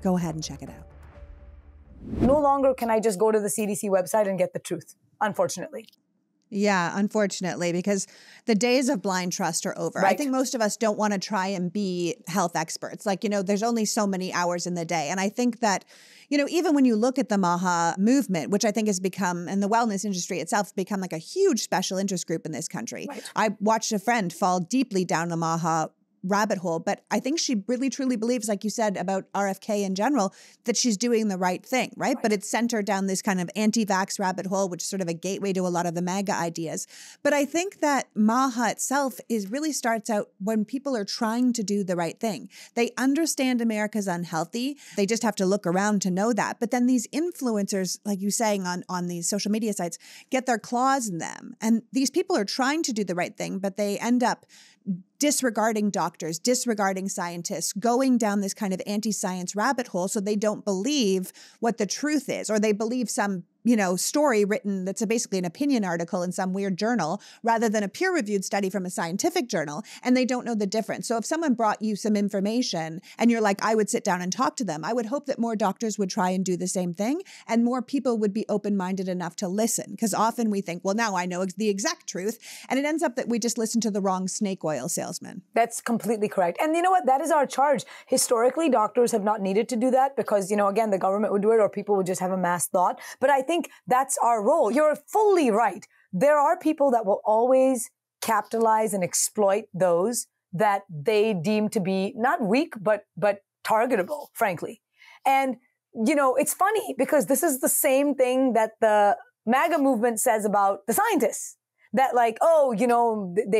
Go ahead and check it out. No longer can I just go to the CDC website and get the truth, unfortunately. Yeah, unfortunately, because the days of blind trust are over. Right. I think most of us don't want to try and be health experts. Like, there's only so many hours in the day. And I think that, even when you look at the MAHA movement, which I think has become, and the wellness industry itself has become like a huge special interest group in this country. Right. I watched a friend fall deeply down the MAHA rabbit hole, but I think she really truly believes, like you said about RFK in general, that she's doing the right thing, right? But it's sent her down this kind of anti-vax rabbit hole, which is sort of a gateway to a lot of the MAGA ideas. But I think that MAHA itself really starts out when people are trying to do the right thing. They understand America's unhealthy. They just have to look around to know that. But then these influencers, like you saying on these social media sites, get their claws in them. And these people are trying to do the right thing, but they end up disregarding doctors, disregarding scientists, going down this kind of anti-science rabbit hole so they don't believe what the truth is, or they believe some story written that's basically an opinion article in some weird journal rather than a peer-reviewed study from a scientific journal, and they don't know the difference. So if someone brought you some information and you're like, I would sit down and talk to them, I would hope that more doctors would try and do the same thing and more people would be open-minded enough to listen. Because often we think, well, now I know the exact truth, and it ends up that we just listen to the wrong snake oil salesman. That's completely correct. And you know what? That is our charge. Historically, doctors have not needed to do that because, again, the government would do it or people would just have a mass thought. But I think that's our role. You're fully right. There are people that will always capitalize and exploit those that they deem to be not weak, but targetable, frankly. And, it's funny because this is the same thing that the MAGA movement says about the scientists. That they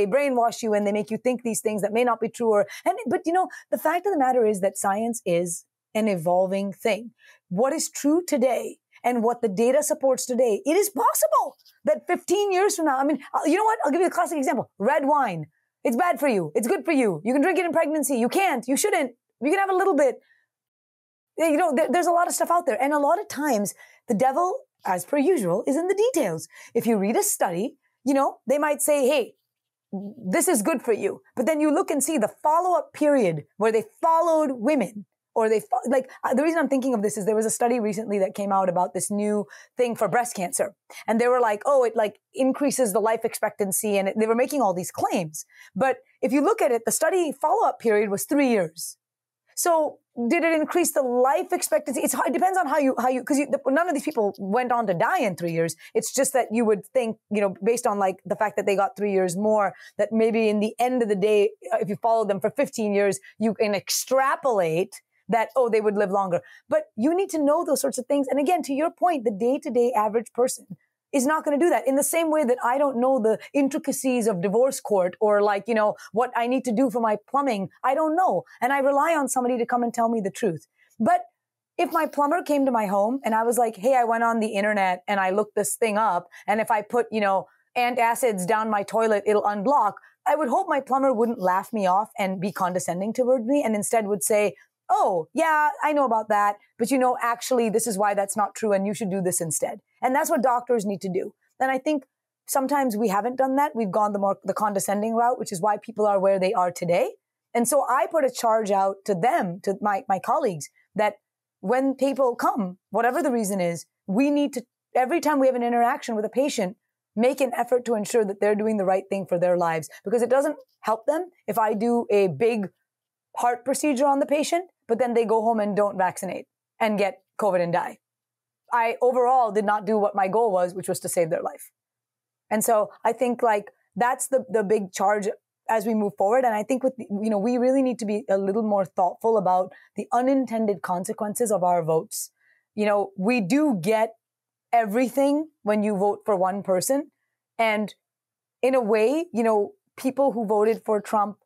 brainwash you and they make you think these things that may not be true. But the fact of the matter is that science is an evolving thing. What is true today and what the data supports today, it is possible that 15 years from now, you know what? I'll give you a classic example. Red wine. It's bad for you. It's good for you. You can drink it in pregnancy. You can't. You shouldn't. You can have a little bit. There's a lot of stuff out there. And a lot of times the devil, as per usual, is in the details. If you read a study, they might say, hey, this is good for you. But then you look and see the follow-up period where they followed women. Or the reason I'm thinking of this is there was a study recently that came out about this new thing for breast cancer. And they were like, oh, it increases the life expectancy. And they were making all these claims. But if you look at it, the study follow-up period was 3 years. So did it increase the life expectancy? It depends on how you, because none of these people went on to die in 3 years. It's just that you would think, based on the fact that they got 3 years more, that maybe in the end of the day, if you follow them for 15 years, you can extrapolate that, they would live longer. But you need to know those sorts of things. And again, to your point, the day-to-day average person is not going to do that in the same way that I don't know the intricacies of divorce court or what I need to do for my plumbing. I don't know. And I rely on somebody to come and tell me the truth. But if my plumber came to my home and I was like, hey, I went on the internet and I looked this thing up, and if I put, antacids down my toilet, it'll unblock, I would hope my plumber wouldn't laugh me off and be condescending toward me and instead would say, oh, yeah, I know about that. But actually, this is why that's not true. And you should do this instead. And that's what doctors need to do. And I think sometimes we haven't done that. We've gone the condescending route, which is why people are where they are today. And so I put a charge out to them, to my colleagues, that when people come, whatever the reason is, we need to, every time we have an interaction with a patient, make an effort to ensure that they're doing the right thing for their lives. Because it doesn't help them if I do a big heart procedure on the patient, but then they go home and don't vaccinate and get COVID and die. I overall did not do what my goal was, which was to save their life. And so I think that's the big charge as we move forward. And I think we really need to be a little more thoughtful about the unintended consequences of our votes. We do get everything when you vote for one person. And in a way, people who voted for Trump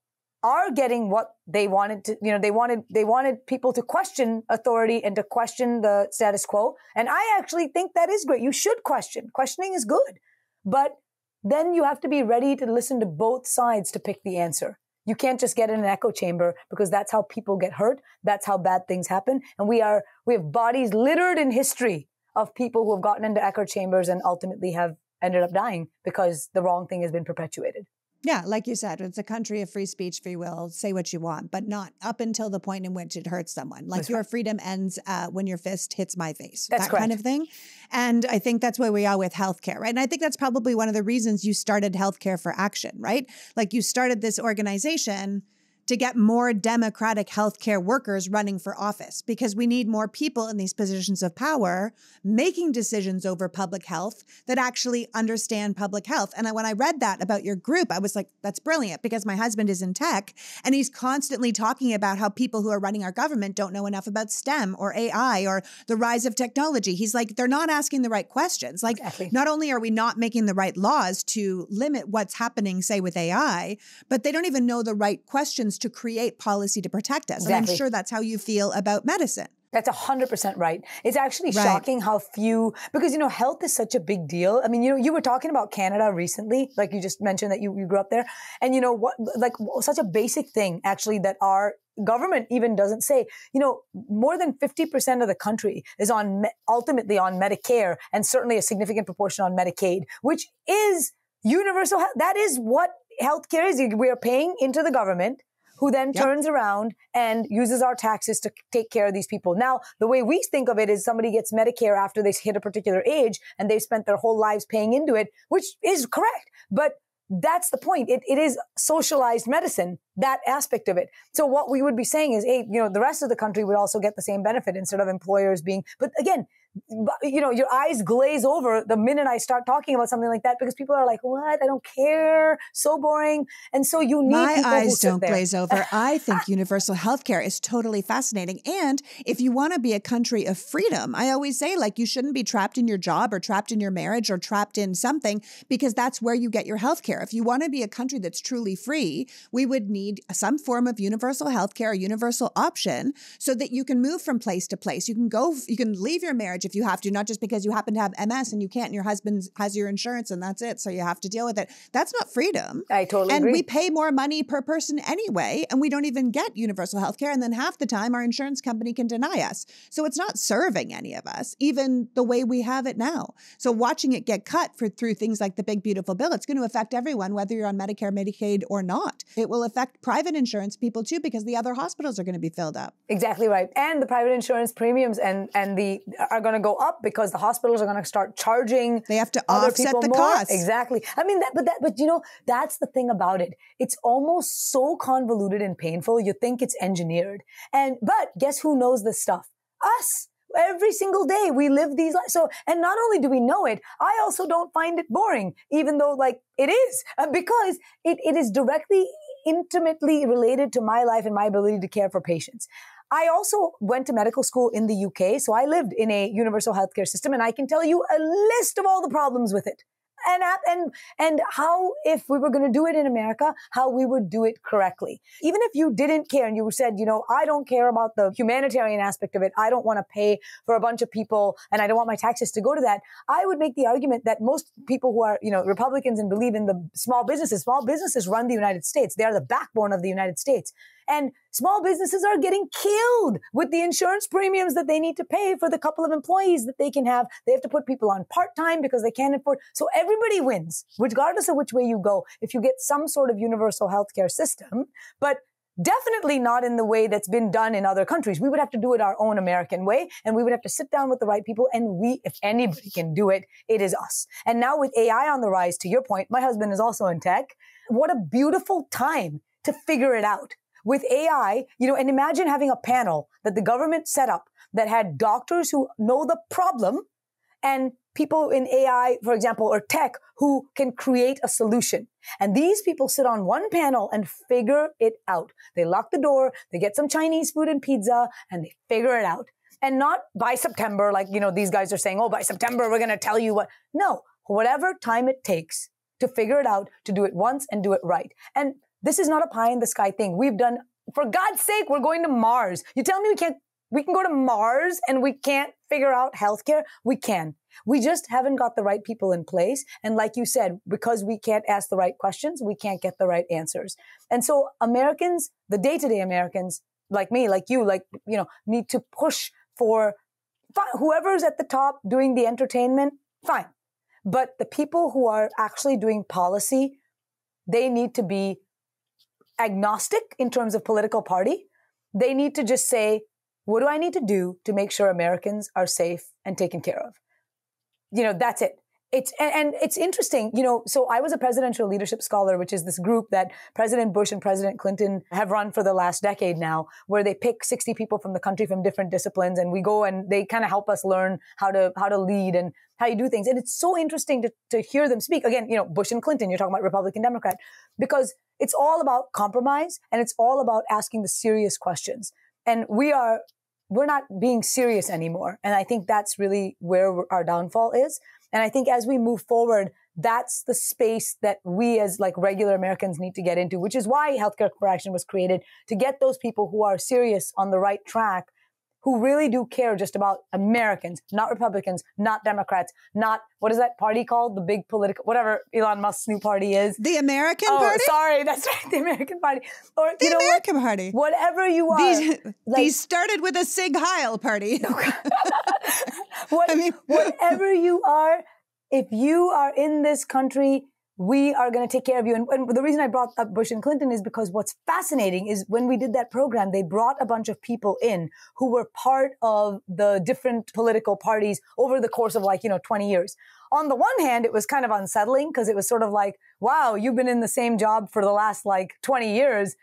are getting what they wanted to, they wanted people to question authority and to question the status quo. And I actually think that is great. You should question. Questioning is good. But then you have to be ready to listen to both sides to pick the answer. You can't just get in an echo chamber, because that's how people get hurt. That's how bad things happen. And we have bodies littered in history of people who have gotten into echo chambers and ultimately have ended up dying because the wrong thing has been perpetuated. Yeah, like you said, it's a country of free speech, free will, say what you want, but not up until the point in which it hurts someone. Like That's your right. freedom ends when your fist hits my face. That's that correct. kind of thing. And I think that's where we are with healthcare, right? And I think that's probably one of the reasons you started Healthcare for Action, right? Like you started this organization to get more democratic healthcare workers running for office, because we need more people in these positions of power making decisions over public health that actually understand public health. And when I read that about your group, I was like, that's brilliant, because my husband is in tech and he's constantly talking about how people who are running our government don't know enough about STEM or AI or the rise of technology. He's like, they're not asking the right questions. Like, Exactly. Not only are we not making the right laws to limit what's happening, say with AI, but they don't even know the right questions to create policy to protect us. Exactly. And I'm sure that's how you feel about medicine. That's 100% right. It's actually Right. shocking how few, because, health is such a big deal. I mean, you were talking about Canada recently, like you just mentioned that you grew up there. And such a basic thing actually that our government even doesn't say, more than 50% of the country is ultimately on Medicare, and certainly a significant proportion on Medicaid, which is universal health. That is what healthcare is. We are paying into the government, who then turns around and uses our taxes to take care of these people. Now, the way we think of it is somebody gets Medicare after they hit a particular age and they've spent their whole lives paying into it, which is correct. But that's the point. It is socialized medicine, that aspect of it. So what we would be saying is, hey, the rest of the country would also get the same benefit instead of employers being, but again, your eyes glaze over the minute I start talking about something like that, because people are like, what? I don't care. So boring. And so you need My people who eyes sit don't there. glaze over. I think universal healthcare is totally fascinating. And if you want to be a country of freedom, I always say, you shouldn't be trapped in your job or trapped in your marriage or trapped in something, because that's where you get your healthcare. If you want to be a country that's truly free, we would need some form of universal healthcare, a universal option, so that you can move from place to place. You can leave your marriage if you have to, not just because you happen to have MS and you can't, and your husband has your insurance and that's it, so you have to deal with it. That's not freedom. I totally agree. And we pay more money per person anyway, and we don't even get universal health care. And then half the time our insurance company can deny us. So it's not serving any of us, even the way we have it now. So watching it get cut through things like the big, beautiful bill, it's going to affect everyone, whether you're on Medicare, Medicaid or not. It will affect private insurance people too, because the other hospitals are going to be filled up. Exactly right. And the private insurance premiums are going to go up because the hospitals are going to start charging. They have to other offset people the more. costs. Exactly. I mean, that's the thing about it. It's almost so convoluted and painful. You think it's engineered. But guess who knows this stuff? Us. Every single day we live these lives. So, and not only do we know it, I also don't find it boring, even though it is, because it is directly, intimately related to my life and my ability to care for patients. I also went to medical school in the UK, so I lived in a universal healthcare system, and I can tell you a list of all the problems with it. And how, if we were going to do it in America, how we would do it correctly. Even if you didn't care and you said, I don't care about the humanitarian aspect of it. I don't want to pay for a bunch of people and I don't want my taxes to go to that. I would make the argument that most people who are, Republicans and believe in the small businesses run the United States. They are the backbone of the United States. And small businesses are getting killed with the insurance premiums that they need to pay for the couple of employees that they can have. They have to put people on part-time because they can't afford. So everybody wins, regardless of which way you go, if you get some sort of universal healthcare system, but definitely not in the way that's been done in other countries. We would have to do it our own American way, and we would have to sit down with the right people. And if anybody can do it, it is us. And now with AI on the rise, to your point, my husband is also in tech. What a beautiful time to figure it out. With AI, and imagine having a panel that the government set up that had doctors who know the problem and people in AI, for example, or tech who can create a solution. And these people sit on one panel and figure it out. They lock the door, they get some Chinese food and pizza, and they figure it out. And not by September, these guys are saying, by September, we're going to tell you what. No, whatever time it takes to figure it out, to do it once and do it right. And this is not a pie in the sky thing. We've done for God's sake, we're going to Mars. You tell me we can go to Mars and we can't figure out healthcare? We can. We just haven't got the right people in place. And like you said, because we can't ask the right questions, we can't get the right answers. And so Americans, the day-to-day Americans, like me, like you, need to push for whoever's at the top doing the entertainment, fine. But the people who are actually doing policy, they need to be agnostic in terms of political party. They need to just say, what do I need to do to make sure Americans are safe and taken care of? That's it. It's interesting, so I was a presidential leadership scholar, which is this group that President Bush and President Clinton have run for the last decade now, where they pick 60 people from the country from different disciplines, and we go and they kind of help us learn how to lead and how you do things. And it's so interesting to hear them speak. Again, Bush and Clinton, you're talking about Republican, Democrat, because it's all about compromise and it's all about asking the serious questions. And we're not being serious anymore. And I think that's really where our downfall is. And I think as we move forward, that's the space that we as regular Americans need to get into, which is why Healthcare for Action was created, to get those people who are serious on the right track, who really do care just about Americans, not Republicans, not Democrats, not, what is that party called? The big political, whatever Elon Musk's new party is. The American Party? Sorry, that's right, the American Party. Or the American Party. Whatever you are. These started with a Sig Heil party. Whatever you are, if you are in this country, we are going to take care of you. And the reason I brought up Bush and Clinton is because what's fascinating is when we did that program, they brought a bunch of people in who were part of the different political parties over the course of 20 years. On the one hand, it was kind of unsettling because it was sort of like, wow, you've been in the same job for the last 20 years.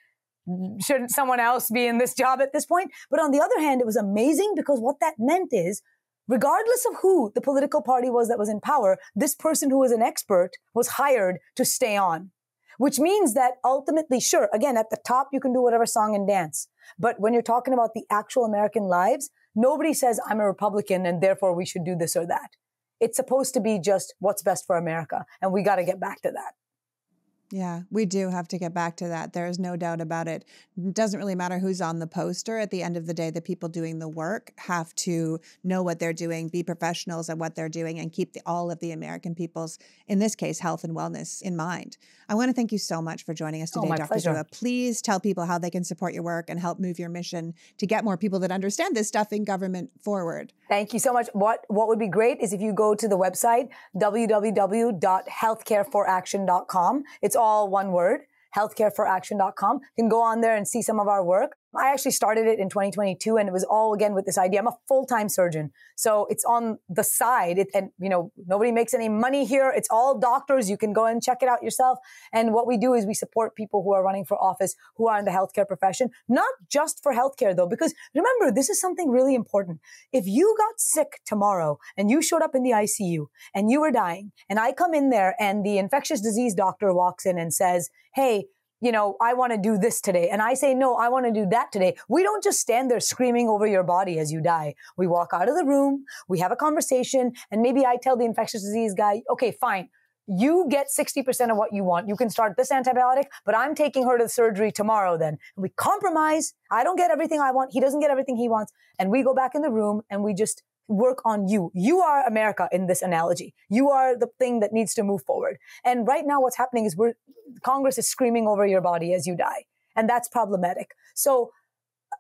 Shouldn't someone else be in this job at this point? But on the other hand, it was amazing because what that meant is, regardless of who the political party was that was in power, this person who was an expert was hired to stay on, which means that ultimately, sure, again, at the top, you can do whatever song and dance. But when you're talking about the actual American lives, nobody says, I'm a Republican and therefore we should do this or that. It's supposed to be just what's best for America. And we got to get back to that. Yeah, we do have to get back to that. There is no doubt about it. It doesn't really matter who's on the poster. At the end of the day, the people doing the work have to know what they're doing, be professionals at what they're doing, and keep all of the American people's, in this case, health and wellness in mind. I want to thank you so much for joining us today, Dr. Dua. Please tell people how they can support your work and help move your mission to get more people that understand this stuff in government forward. Thank you so much. What would be great is if you go to the website, www.healthcareforaction.com. It's all one word, healthcareforaction.com. You can go on there and see some of our work. I actually started it in 2022 and it was all again with this idea. I'm a full-time surgeon. So it's on the side nobody makes any money here. It's all doctors. You can go and check it out yourself. And what we do is we support people who are running for office, who are in the healthcare profession, not just for healthcare though, because remember, this is something really important. If you got sick tomorrow and you showed up in the ICU and you were dying and I come in there and the infectious disease doctor walks in and says, hey, I want to do this today. And I say, no, I want to do that today. We don't just stand there screaming over your body as you die. We walk out of the room, we have a conversation, and maybe I tell the infectious disease guy, okay, fine. You get 60% of what you want. You can start this antibiotic, but I'm taking her to the surgery tomorrow then. And we compromise. I don't get everything I want. He doesn't get everything he wants. And we go back in the room and we just work on you. You are America in this analogy. You are the thing that needs to move forward. And right now what's happening is Congress is screaming over your body as you die. And that's problematic. So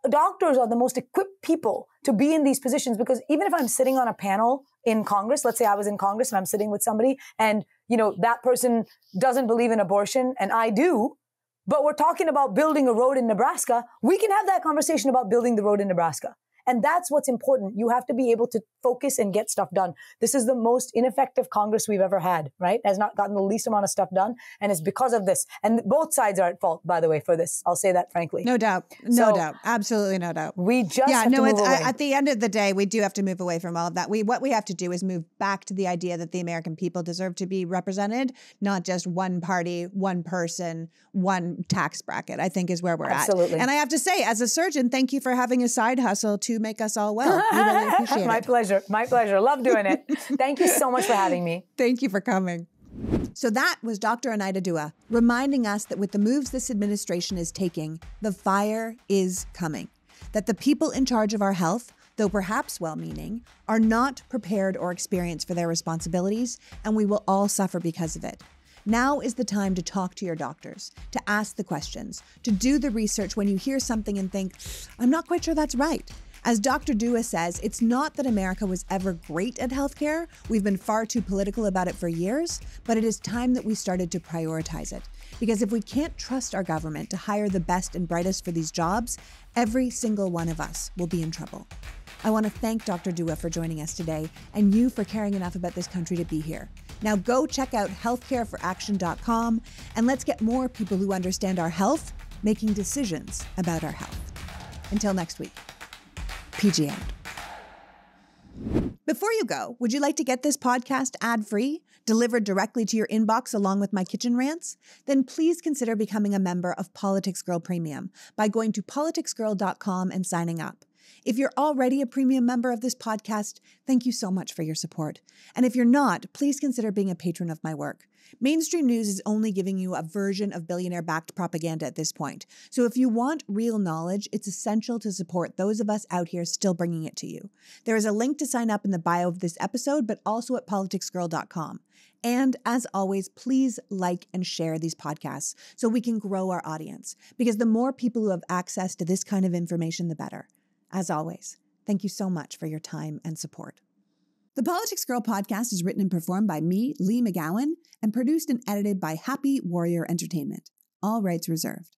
doctors are the most equipped people to be in these positions because even if I'm sitting on a panel in Congress, let's say I was in Congress and I'm sitting with somebody and, that person doesn't believe in abortion and I do, but we're talking about building a road in Nebraska, we can have that conversation about building the road in Nebraska. And that's what's important. You have to be able to focus and get stuff done. This is the most ineffective Congress we've ever had, right? Has not gotten the least amount of stuff done. And it's because of this. And both sides are at fault, by the way, for this. I'll say that frankly. No doubt. No doubt. Absolutely no doubt. We just have to move away. At the end of the day, we do have to move away from all of that. What we have to do is move back to the idea that the American people deserve to be represented, not just one party, one person, one tax bracket, I think is where we're at. And I have to say, as a surgeon, thank you for having a side hustle to make us all well. We really appreciate it. My pleasure. My pleasure. Love doing it. Thank you so much for having me. Thank you for coming. So that was Dr. Anahita Dua reminding us that with the moves this administration is taking, the fire is coming. That the people in charge of our health, though perhaps well-meaning, are not prepared or experienced for their responsibilities, and we will all suffer because of it. Now is the time to talk to your doctors, to ask the questions, to do the research when you hear something and think, I'm not quite sure that's right. As Dr. Dua says, it's not that America was ever great at healthcare. We've been far too political about it for years, but it is time that we started to prioritize it. Because if we can't trust our government to hire the best and brightest for these jobs, every single one of us will be in trouble. I want to thank Dr. Dua for joining us today and you for caring enough about this country to be here. Now go check out healthcarefораction.com and let's get more people who understand our health making decisions about our health. Until next week. PG out. Before you go, would you like to get this podcast ad-free, delivered directly to your inbox along with my kitchen rants? Then please consider becoming a member of Politics Girl Premium by going to politicsgirl.com and signing up. If you're already a premium member of this podcast, thank you so much for your support. And if you're not, please consider being a patron of my work. Mainstream news is only giving you a version of billionaire-backed propaganda at this point. So if you want real knowledge, it's essential to support those of us out here still bringing it to you. There is a link to sign up in the bio of this episode, but also at politicsgirl.com. And as always, please like and share these podcasts so we can grow our audience, because the more people who have access to this kind of information, the better. As always, thank you so much for your time and support. The Politics Girl podcast is written and performed by me, Lee McGowan, and produced and edited by Happy Warrior Entertainment. All rights reserved.